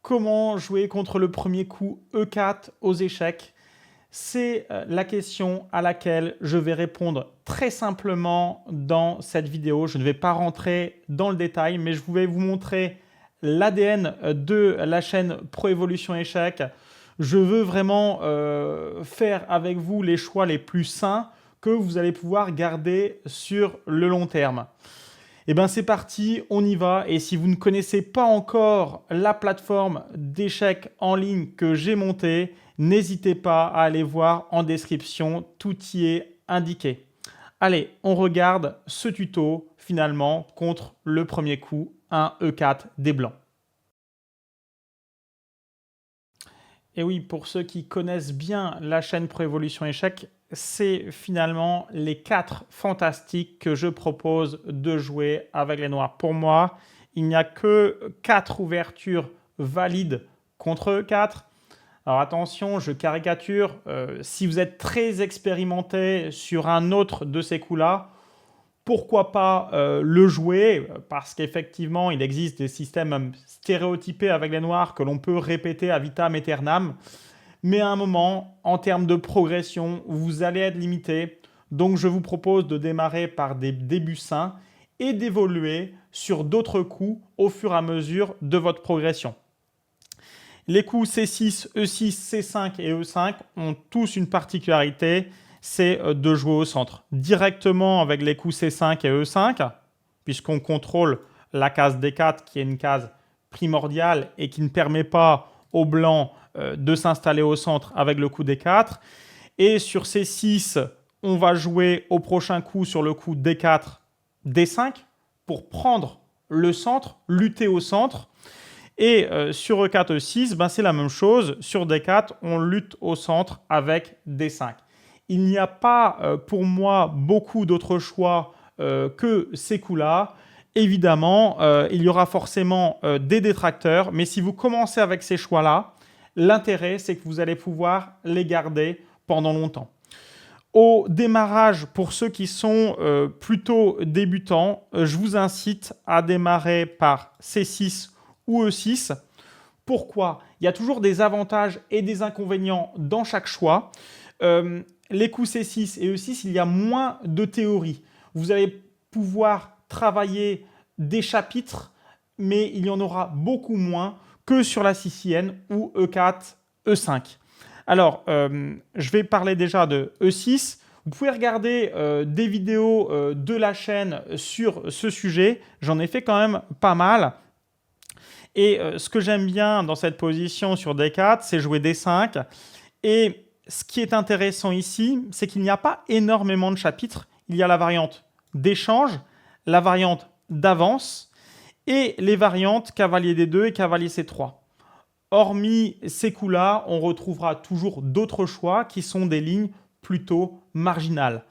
Comment jouer contre le premier coup E4 aux échecs? C'est la question à laquelle je vais répondre très simplement dans cette vidéo. Je ne vais pas rentrer dans le détail, mais je vais vous montrer l'ADN de la chaîne Pro Evolution Échecs. Je veux vraiment faire avec vous les choix les plus sains que vous allez pouvoir garder sur le long terme. Eh bien c'est parti, on y va. Et si vous ne connaissez pas encore la plateforme d'échecs en ligne que j'ai montée, n'hésitez pas à aller voir en description, tout y est indiqué. Allez, on regarde ce tuto finalement contre le premier coup, un E4 des blancs. Et oui, pour ceux qui connaissent bien la chaîne Pro Evolution Échecs, c'est finalement les 4 fantastiques que je propose de jouer avec les noirs. Pour moi, il n'y a que 4 ouvertures valides contre E4. Alors attention, je caricature, si vous êtes très expérimenté sur un autre de ces coups-là, pourquoi pas le jouer, parce qu'effectivement, il existe des systèmes stéréotypés avec les noirs que l'on peut répéter à vitam aeternam. Mais à un moment, en termes de progression, vous allez être limité. Donc, je vous propose de démarrer par des débuts sains et d'évoluer sur d'autres coups au fur et à mesure de votre progression. Les coups C6, E6, C5 et E5 ont tous une particularité, c'est de jouer au centre. Directement avec les coups C5 et E5, puisqu'on contrôle la case D4 qui est une case primordiale et qui ne permet pas aux blancs de s'installer au centre avec le coup D4. Et sur C6, on va jouer au prochain coup sur le coup D4, D5 pour prendre le centre, lutter au centre. Et sur E4, E6, ben c'est la même chose. Sur D4, on lutte au centre avec D5. Il n'y a pas pour moi beaucoup d'autres choix que ces coups-là. Évidemment, il y aura forcément des détracteurs, mais si vous commencez avec ces choix-là, l'intérêt, c'est que vous allez pouvoir les garder pendant longtemps. Au démarrage, pour ceux qui sont plutôt débutants, je vous incite à démarrer par C6 ou E6. Pourquoi? Il y a toujours des avantages et des inconvénients dans chaque choix. Les coups C6 et E6, il y a moins de théorie. Vous allez pouvoir travailler des chapitres, mais il y en aura beaucoup moins que sur la sicilienne ou E4, E5. Alors, je vais parler déjà de E6. Vous pouvez regarder des vidéos de la chaîne sur ce sujet. J'en ai fait quand même pas mal. Et ce que j'aime bien dans cette position sur D4, c'est jouer D5. Et ce qui est intéressant ici, c'est qu'il n'y a pas énormément de chapitres. Il y a la variante d'échange, la variante d'avance et les variantes cavalier D2 et cavalier C3. Hormis ces coups-là, on retrouvera toujours d'autres choix qui sont des lignes plutôt marginales.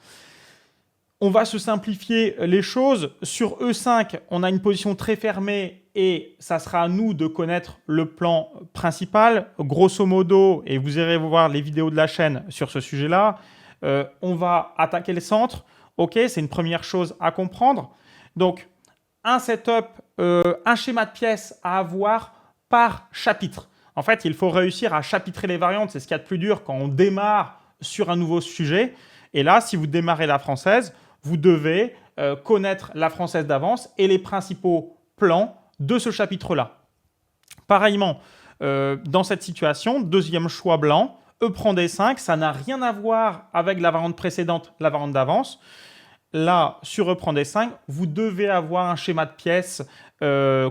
On va se simplifier les choses. Sur E5, on a une position très fermée et ça sera à nous de connaître le plan principal. Grosso modo, et vous irez voir les vidéos de la chaîne sur ce sujet-là, on va attaquer le centre. Ok, c'est une première chose à comprendre. Donc, un setup, un schéma de pièces à avoir par chapitre. En fait, il faut réussir à chapitrer les variantes. C'est ce qu'il y a de plus dur quand on démarre sur un nouveau sujet. Et là, si vous démarrez la française, vous devez connaître la française d'avance et les principaux plans de ce chapitre-là. Pareillement, dans cette situation, deuxième choix blanc, E prend D5, ça n'a rien à voir avec la variante précédente, la variante d'avance. Là, sur E prend D5, vous devez avoir un schéma de pièces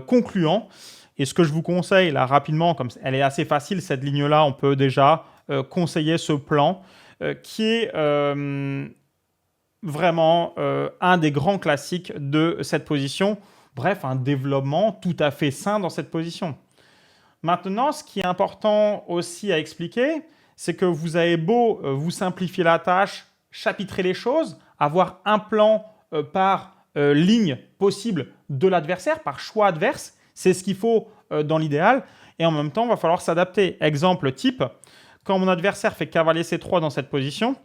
concluant. Et ce que je vous conseille, là, rapidement, comme elle est assez facile, cette ligne-là, on peut déjà conseiller ce plan qui est vraiment un des grands classiques de cette position. Bref, un développement tout à fait sain dans cette position. Maintenant, ce qui est important aussi à expliquer, c'est que vous avez beau vous simplifier la tâche, chapitrer les choses, avoir un plan par ligne possible de l'adversaire, par choix adverse, c'est ce qu'il faut dans l'idéal. Et en même temps, il va falloir s'adapter. Exemple type, quand mon adversaire fait cavalier C3 dans cette position,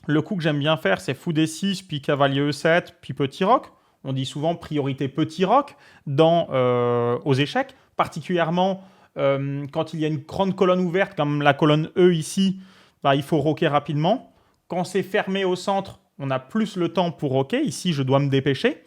le coup que j'aime bien faire, c'est fou D6, puis cavalier E7, puis petit roc. On dit souvent priorité petit roc aux échecs, particulièrement Quand il y a une grande colonne ouverte, comme la colonne E ici, bah, il faut roquer rapidement. Quand c'est fermé au centre, on a plus le temps pour roquer. Ici, je dois me dépêcher.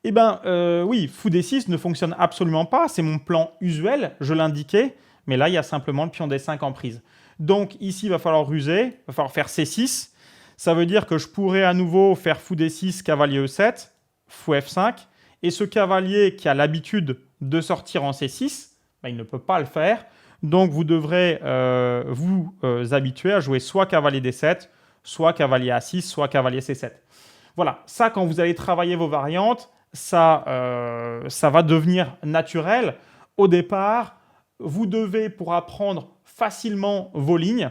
Eh bien, oui, fou D6 ne fonctionne absolument pas. C'est mon plan usuel, je l'indiquais. Mais là, il y a simplement le pion D5 en prise. Donc ici, il va falloir ruser. Il va falloir faire C6. Ça veut dire que je pourrais à nouveau faire fou D6, cavalier E7, fou F5. Et ce cavalier qui a l'habitude de sortir en C6, ben, il ne peut pas le faire. Donc vous devrez vous habituer à jouer soit cavalier D7, soit cavalier A6, soit cavalier C7. Voilà, ça quand vous allez travailler vos variantes, ça va devenir naturel. Au départ, vous devez, pour apprendre facilement vos lignes,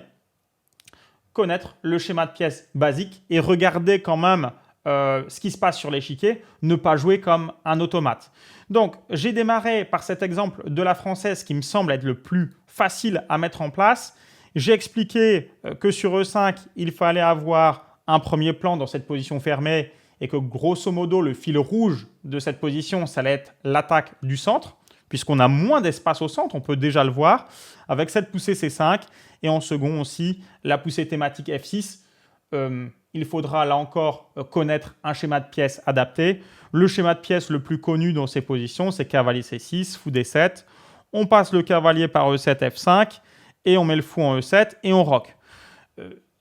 connaître le schéma de pièces basique et regarder quand même ce qui se passe sur l'échiquier, ne pas jouer comme un automate. Donc, j'ai démarré par cet exemple de la française qui me semble être le plus facile à mettre en place. J'ai expliqué que sur E5, il fallait avoir un premier plan dans cette position fermée et que grosso modo, le fil rouge de cette position, ça allait être l'attaque du centre, puisqu'on a moins d'espace au centre, on peut déjà le voir, avec cette poussée C5 et en second aussi la poussée thématique F6. Il faudra là encore connaître un schéma de pièces adapté. Le schéma de pièces le plus connu dans ces positions, c'est cavalier C6, fou D7. On passe le cavalier par E7, F5 et on met le fou en E7 et on roque.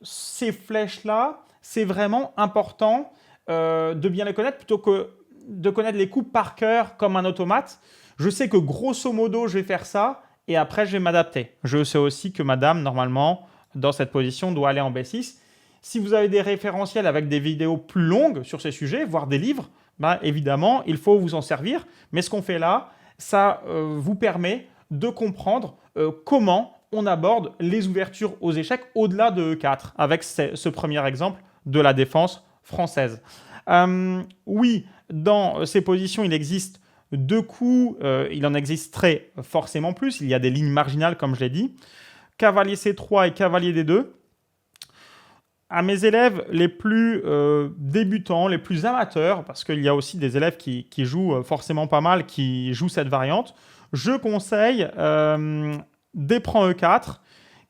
Ces flèches-là, c'est vraiment important de bien les connaître plutôt que de connaître les coups par cœur comme un automate. Je sais que grosso modo, je vais faire ça et après, je vais m'adapter. Je sais aussi que madame, normalement, dans cette position, doit aller en B6. Si vous avez des référentiels avec des vidéos plus longues sur ces sujets, voire des livres, ben, évidemment, il faut vous en servir. Mais ce qu'on fait là, ça vous permet de comprendre comment on aborde les ouvertures aux échecs au-delà de E4, avec ce premier exemple de la défense française. Oui, dans ces positions, il existe deux coups, il en existerait forcément plus. Il y a des lignes marginales, comme je l'ai dit. Cavalier C3 et cavalier D2. À mes élèves les plus débutants, les plus amateurs, parce qu'il y a aussi des élèves qui jouent forcément pas mal, qui jouent cette variante, je conseille d'éperon E4,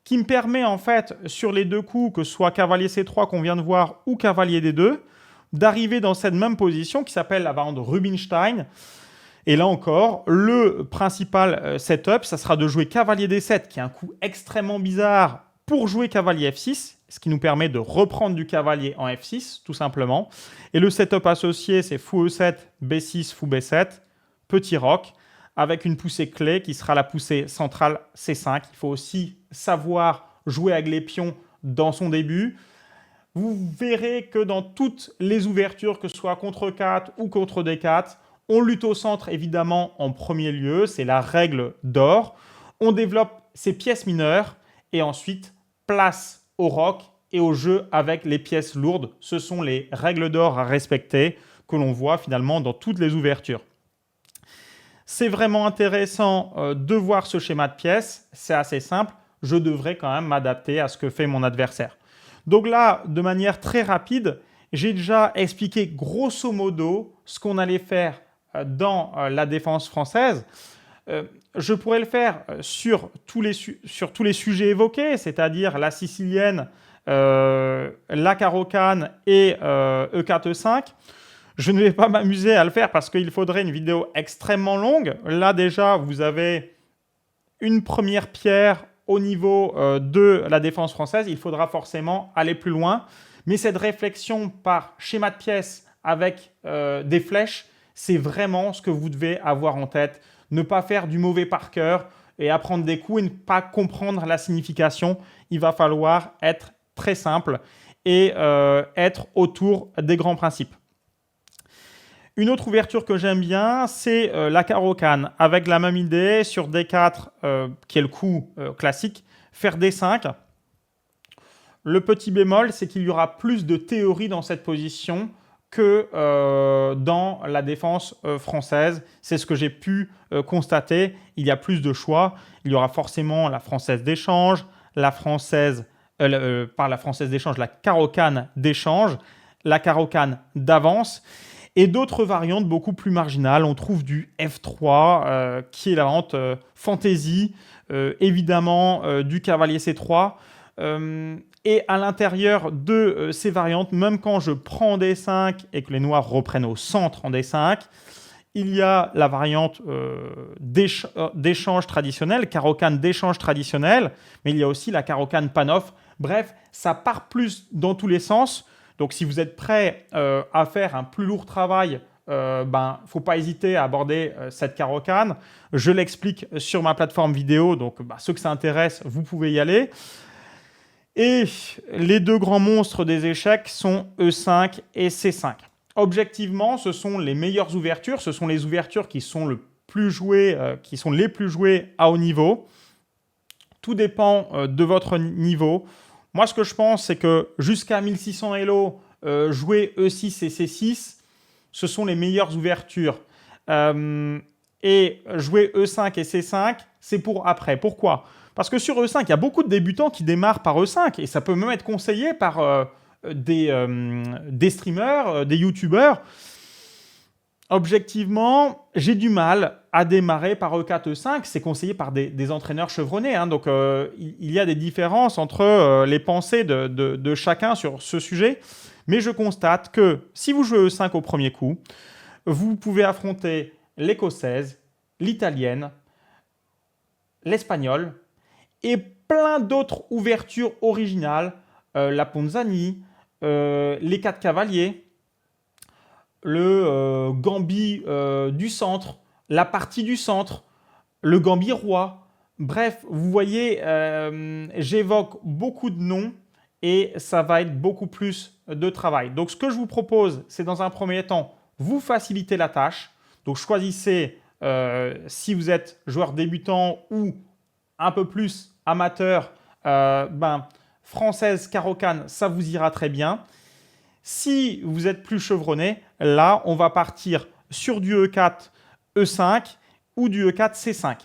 qui me permet en fait, sur les deux coups, que ce soit cavalier C3 qu'on vient de voir ou cavalier D2, d'arriver dans cette même position qui s'appelle la variante Rubinstein. Et là encore, le principal setup, ça sera de jouer cavalier D7, qui est un coup extrêmement bizarre, pour jouer cavalier F6, ce qui nous permet de reprendre du cavalier en F6, tout simplement. Et le setup associé, c'est fou E7, B6, fou B7, petit roc, avec une poussée clé qui sera la poussée centrale C5. Il faut aussi savoir jouer avec les pions dans son début. Vous verrez que dans toutes les ouvertures, que ce soit contre 4 ou contre D4, on lutte au centre évidemment en premier lieu, c'est la règle d'or. On développe ses pièces mineures et ensuite place au roc et au jeu avec les pièces lourdes. Ce sont les règles d'or à respecter que l'on voit finalement dans toutes les ouvertures. C'est vraiment intéressant de voir ce schéma de pièces, c'est assez simple. Je devrais quand même m'adapter à ce que fait mon adversaire. Donc là, de manière très rapide, j'ai déjà expliqué grosso modo ce qu'on allait faire dans la défense française. Je pourrais le faire sur tous les sujets évoqués, c'est-à-dire la sicilienne, la carocane et E4, E5. Je ne vais pas m'amuser à le faire parce qu'il faudrait une vidéo extrêmement longue. Là déjà, vous avez une première pierre au niveau de la défense française. Il faudra forcément aller plus loin. Mais cette réflexion par schéma de pièces avec des flèches, c'est vraiment ce que vous devez avoir en tête. Ne pas faire du mauvais par cœur et apprendre des coups et ne pas comprendre la signification. Il va falloir être très simple et être autour des grands principes. Une autre ouverture que j'aime bien, c'est la carocane, avec la même idée sur D4, qui est le coup classique, faire D5. Le petit bémol, c'est qu'il y aura plus de théorie dans cette position que dans la défense française. C'est ce que j'ai pu constater. Il y a plus de choix. Il y aura forcément la française d'échange, la carocane d'échange, la carocane d'avance. Et d'autres variantes beaucoup plus marginales. On trouve du F3, qui est la variante fantasy, évidemment du cavalier C3. Et à l'intérieur de ces variantes, même quand je prends en D5 et que les noirs reprennent au centre en D5, il y a la variante d'échange traditionnel, Caro-Kann d'échange traditionnel, mais il y a aussi la Caro-Kann pan-off. Bref, ça part plus dans tous les sens. Donc si vous êtes prêt à faire un plus lourd travail, il ne faut pas hésiter à aborder cette Caro-Kann. Je l'explique sur ma plateforme vidéo, donc ceux que ça intéresse, vous pouvez y aller. Et les deux grands monstres des échecs sont E5 et C5. Objectivement, ce sont les meilleures ouvertures, ce sont les ouvertures qui sont les plus jouées à haut niveau. Tout dépend de votre niveau. Moi, ce que je pense, c'est que jusqu'à 1600 Elo, jouer E6 et C6, ce sont les meilleures ouvertures. Et jouer E5 et C5, c'est pour après. Pourquoi ? Parce que sur E5, il y a beaucoup de débutants qui démarrent par E5 et ça peut même être conseillé par des streamers, des youtubeurs. Objectivement, j'ai du mal à démarrer par E4, E5. C'est conseillé par des entraîneurs chevronnés. Donc, il y a des différences entre les pensées de chacun sur ce sujet. Mais je constate que si vous jouez E5 au premier coup, vous pouvez affronter l'écossaise, l'italienne, l'espagnole et plein d'autres ouvertures originales. La Ponzani, les 4 cavaliers, le gambit du centre, la partie du centre, le gambit roi. Bref, vous voyez, j'évoque beaucoup de noms et ça va être beaucoup plus de travail. Donc, ce que je vous propose, c'est dans un premier temps, vous faciliter la tâche. Donc, choisissez si vous êtes joueur débutant ou un peu plus amateur, française Caro-Kann, ça vous ira très bien. Si vous êtes plus chevronné, là, on va partir sur du E4, E5 ou du E4, C5.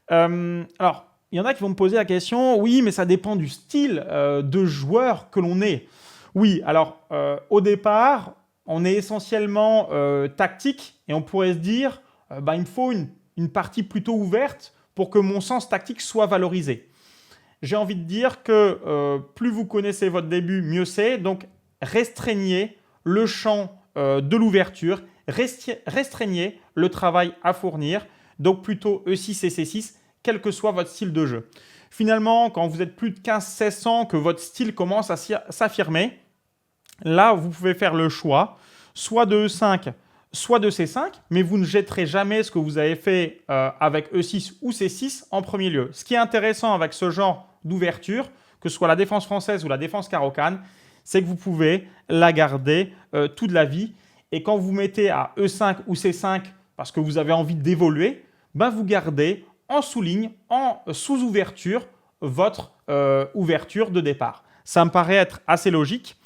Alors, il y en a qui vont me poser la question, oui, mais ça dépend du style de joueur que l'on est. Oui, alors, au départ, on est essentiellement tactique et on pourrait se dire, il me faut une partie plutôt ouverte pour que mon sens tactique soit valorisé. J'ai envie de dire que plus vous connaissez votre début, mieux c'est. Donc, restreignez le champ de l'ouverture, restreignez le travail à fournir. Donc, plutôt E6 et C6, quel que soit votre style de jeu. Finalement, quand vous êtes plus de 15-16 ans, que votre style commence à s'affirmer, là, vous pouvez faire le choix, soit de E5, soit de C5, mais vous ne jetterez jamais ce que vous avez fait avec E6 ou C6 en premier lieu. Ce qui est intéressant avec ce genre d'ouverture, que ce soit la défense française ou la défense Caro-Kann, c'est que vous pouvez la garder toute la vie. Et quand vous mettez à E5 ou C5 parce que vous avez envie d'évoluer, vous gardez en sous-ligne, en sous-ouverture, votre ouverture de départ. Ça me paraît être assez logique.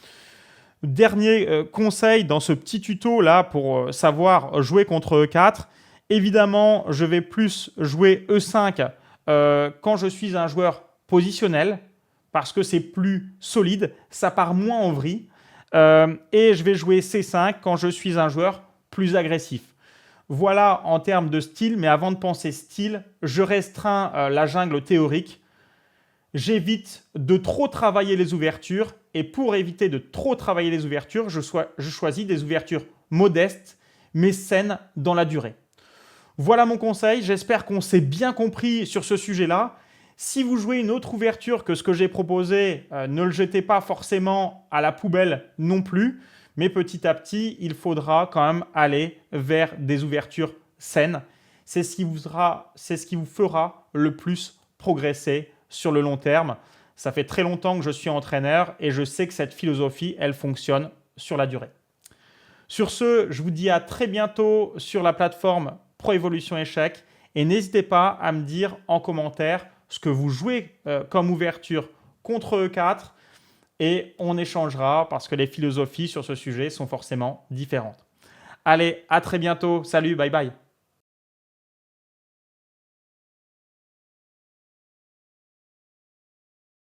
Dernier conseil dans ce petit tuto là pour savoir jouer contre E4. Évidemment, je vais plus jouer E5 quand je suis un joueur positionnel parce que c'est plus solide, ça part moins en vrille. Et je vais jouer C5 quand je suis un joueur plus agressif. Voilà en termes de style, mais avant de penser style, je restreins la jungle théorique. J'évite de trop travailler les ouvertures et pour éviter de trop travailler les ouvertures, je choisis des ouvertures modestes mais saines dans la durée. Voilà mon conseil, j'espère qu'on s'est bien compris sur ce sujet-là. Si vous jouez une autre ouverture que ce que j'ai proposé, ne le jetez pas forcément à la poubelle non plus, mais petit à petit, il faudra quand même aller vers des ouvertures saines. C'est ce qui vous fera le plus progresser sur le long terme. Ça fait très longtemps que je suis entraîneur et je sais que cette philosophie, elle fonctionne sur la durée. Sur ce, je vous dis à très bientôt sur la plateforme Pro Evolution Échecs et n'hésitez pas à me dire en commentaire ce que vous jouez comme ouverture contre E4 et on échangera parce que les philosophies sur ce sujet sont forcément différentes. Allez, à très bientôt. Salut, bye bye.